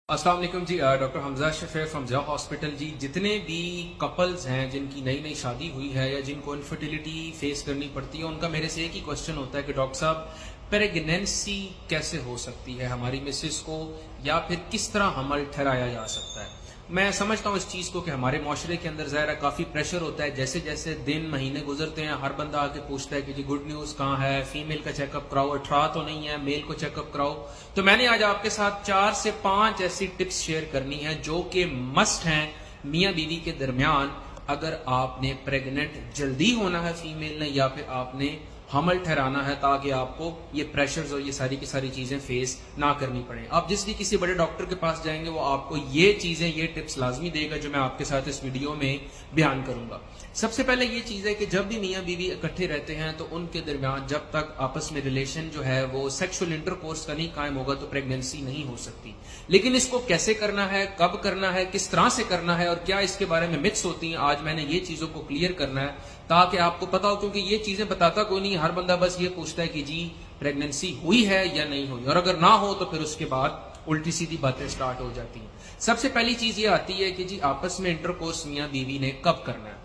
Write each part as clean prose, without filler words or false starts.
अस्सलाम वालेकुम जी। Doctor Hamza Shafeer from Zia hospital जी। जितने भी कपल्स हैं जिनकी नई नई शादी हुई है या जिनको इनफर्टिलिटी फेस करनी पड़ती है, उनका मेरे से एक ही क्वेश्चन होता है कि डॉक्टर साहब प्रेगनेंसी कैसे हो सकती है हमारी मिसेस को, या फिर किस तरह हमल ठहराया जा सकता है। मैं समझता हूँ इस चीज़ को कि हमारे माशरे के अंदर ज़ाहिर काफ़ी प्रेशर होता है। जैसे जैसे दिन महीने गुजरते हैं हर बंदा आके पूछता है कि जी गुड न्यूज़ कहाँ है, फीमेल का चेकअप कराओ, 18 तो नहीं है, मेल को चेकअप कराओ। तो मैंने आज आपके साथ 4 से 5 ऐसी टिप्स शेयर करनी है जो कि मस्ट हैं मियाँ बीवी के दरमियान, अगर आपने प्रेग्नेंट जल्दी होना है फीमेल ने, या फिर आपने हमल ठहराना है, ताकि आपको ये प्रेशर्स और ये सारी की सारी चीजें फेस ना करनी पड़े। आप जिस भी किसी बड़े डॉक्टर के पास जाएंगे वो आपको ये चीजें, ये टिप्स लाजमी देगा जो मैं आपके साथ इस वीडियो में बयान करूंगा। सबसे पहले ये चीज है कि जब भी मियाँ बीवी इकट्ठे रहते हैं तो उनके दरमियान जब तक आपस में रिलेशन जो है वो सेक्सुअल इंटरकोर्स का नहीं कायम होगा तो प्रेगनेंसी नहीं हो सकती। लेकिन इसको कैसे करना है, कब करना है, किस तरह से करना है और क्या इसके बारे में मिथ्स होती हैं, आज मैंने ये चीजों को क्लियर करना है ताकि आपको पता हो। क्योंकि ये चीजें बताता कोई नहीं, हर बंदा बस ये पूछता है कि जी प्रेगनेंसी हुई है या नहीं हुई, और अगर ना हो तो फिर उसके बाद उल्टी सीधी बातें स्टार्ट हो जाती हैं। सबसे पहली चीज ये आती है कि जी आपस में इंटरकोर्स मियाँ बीवी ने कब करना है।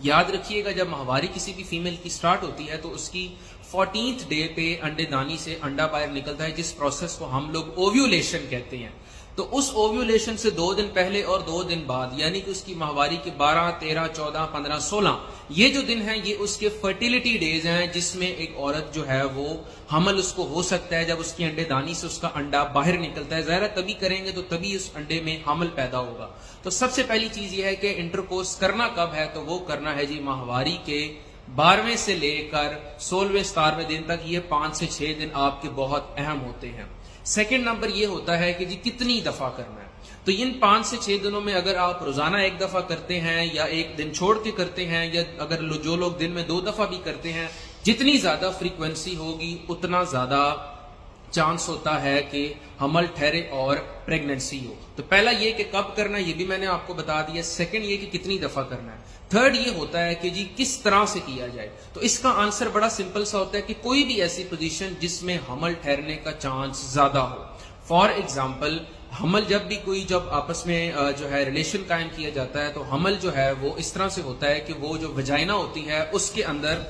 याद रखिएगा, जब माहवारी किसी भी फीमेल की स्टार्ट होती है तो उसकी 14th डे पे अंडेदानी से अंडा बाहर निकलता है, जिस प्रोसेस को हम लोग ओव्यूलेशन कहते हैं। तो उस ओव्यूलेशन से 2 दिन पहले और 2 दिन बाद, यानी कि उसकी माहवारी के 12, 13, 14, 15, 16 ये जो दिन हैं ये उसके फर्टिलिटी डेज हैं, जिसमें एक औरत जो है वो हमल उसको हो सकता है जब उसकी अंडेदानी से उसका अंडा बाहर निकलता है। ज़ाहिर तभी करेंगे तो तभी उस अंडे में हमल पैदा होगा। तो सबसे पहली चीज ये है कि इंटरकोर्स करना कब है, तो वो करना है जी माहवारी के 12वें से लेकर 16वें 17वें दिन तक। ये 5 से 6 दिन आपके बहुत अहम होते हैं। सेकंड नंबर ये होता है कि जी कितनी दफा करना है। तो इन 5 से 6 दिनों में अगर आप रोजाना 1 दफा करते हैं या 1 दिन छोड़ के करते हैं, या अगर जो लोग दिन में 2 दफा भी करते हैं, जितनी ज्यादा फ्रीक्वेंसी होगी उतना ज्यादा चांस होता है कि हमल ठहरे और प्रेगनेंसी हो। तो पहला ये कि कब करना है ये भी मैंने आपको बता दिया। सेकंड ये कि कितनी दफा करना है। थर्ड ये होता है कि जी किस तरह से किया जाए। तो इसका आंसर बड़ा सिंपल सा होता है कि कोई भी ऐसी पोजीशन जिसमें हमल ठहरने का चांस ज्यादा हो। फॉर एग्जाम्पल, हमल जब आपस में जो है रिलेशन कायम किया जाता है तो हमल जो है वो इस तरह से होता है कि वो जो वजाइना होती है उसके अंदर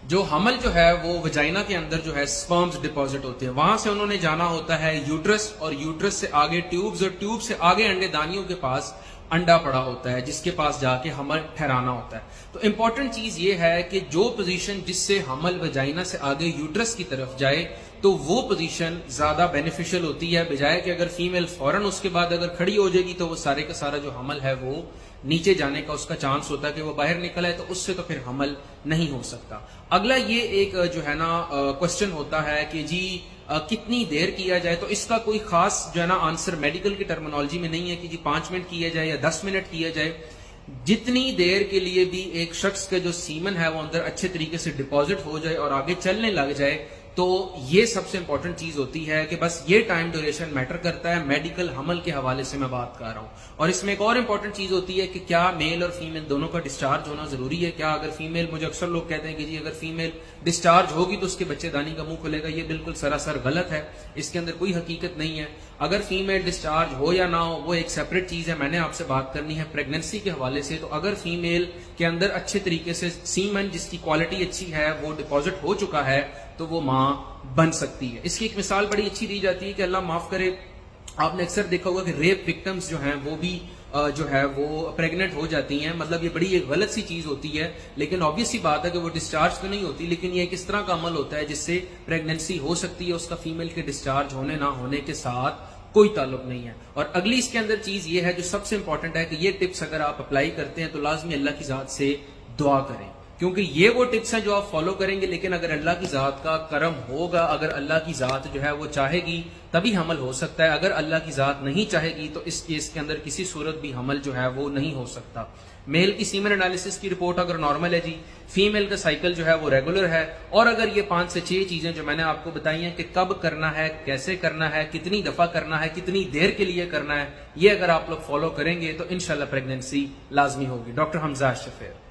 जो हमल जो है वो वजाइना के अंदर जो है स्पर्म्स डिपॉजिट होते हैं। वहां से उन्होंने जाना होता है यूट्रस, और यूट्रस से आगे ट्यूब्स, और ट्यूब से आगे अंडेदानियों के पास अंडा पड़ा होता है जिसके पास जाके हमल ठहराना होता है। तो इंपॉर्टेंट चीज ये है कि जो पोजीशन जिससे हमल वजाइना से आगे यूट्रस की तरफ जाए तो वो पोजीशन ज्यादा बेनिफिशियल होती है, बजाय कि अगर फीमेल फौरन उसके बाद अगर खड़ी हो जाएगी तो वो सारे का सारा जो हमल है वो नीचे जाने का उसका चांस होता है कि वो बाहर निकला है, तो उससे तो फिर हमल नहीं हो सकता। अगला ये एक जो है ना क्वेश्चन होता है कि जी कितनी देर किया जाए। तो इसका कोई खास जो है ना आंसर मेडिकल की टर्मिनोलॉजी में नहीं है कि जी 5 मिनट किया जाए या 10 मिनट किया जाए। जितनी देर के लिए भी एक शख्स के जो सीमन है वो अंदर अच्छे तरीके से डिपॉजिट हो जाए और आगे चलने लग जाए, तो ये सबसे इंपॉर्टेंट चीज होती है कि बस ये टाइम ड्यूरेशन मैटर करता है। मेडिकल हमल के हवाले से मैं बात कर रहा हूं। और इसमें एक और इंपॉर्टेंट चीज होती है कि क्या मेल और फीमेल दोनों का डिस्चार्ज होना जरूरी है। क्या अगर फीमेल, मुझे अक्सर लोग कहते हैं कि जी अगर फीमेल डिस्चार्ज होगी तो उसके बच्चेदानी का मुंह खुलेगा, ये बिल्कुल सरासर गलत है, इसके अंदर कोई हकीकत नहीं है। अगर फीमेल डिस्चार्ज हो या ना हो वो एक सेपरेट चीज है, मैंने आपसे बात करनी है प्रेगनेंसी के हवाले से। तो अगर फीमेल के अंदर अच्छे तरीके से सीमन जिसकी क्वालिटी अच्छी है वो डिपॉजिट हो चुका है तो वो मां बन सकती है। इसकी एक मिसाल बड़ी अच्छी दी जाती है कि अल्लाह माफ करे, आपने अक्सर देखा होगा कि रेप विक्टिम्स जो हैं वो भी जो है वो प्रेग्नेंट हो जाती हैं। मतलब ये बड़ी एक गलत सी चीज होती है, लेकिन ऑब्वियस सी बात है कि वो डिस्चार्ज तो नहीं होती, लेकिन ये किस तरह का अमल होता है जिससे प्रेगनेंसी हो सकती है। उसका फीमेल के डिस्चार्ज होने ना होने के साथ कोई ताल्लुक नहीं है। और अगली इसके अंदर चीज ये है जो सबसे इंपॉर्टेंट है कि ये टिप्स अगर आप अप्लाई करते हैं तो लाजमी अल्लाह की जात से दुआ करें, क्योंकि ये वो टिप्स हैं जो आप फॉलो करेंगे। लेकिन अगर अल्लाह की जात का करम होगा, अगर अल्लाह की जात जो है वो चाहेगी तभी हमल हो सकता है। अगर अल्लाह की जात नहीं चाहेगी तो इस केस के अंदर किसी सूरत भी हमल जो है वो नहीं हो सकता। मेल की सीमन एनालिसिस की रिपोर्ट अगर नॉर्मल है जी, फीमेल का साइकिल जो है वो रेगुलर है, और अगर ये 5 से 6 चीजें जो मैंने आपको बताई हैं कि कब करना है, कैसे करना है, कितनी दफा करना है, कितनी देर के लिए करना है, ये अगर आप लोग फॉलो करेंगे तो इंशाल्लाह प्रेगनेंसी लाजमी होगी। डॉक्टर हमजा शफीर।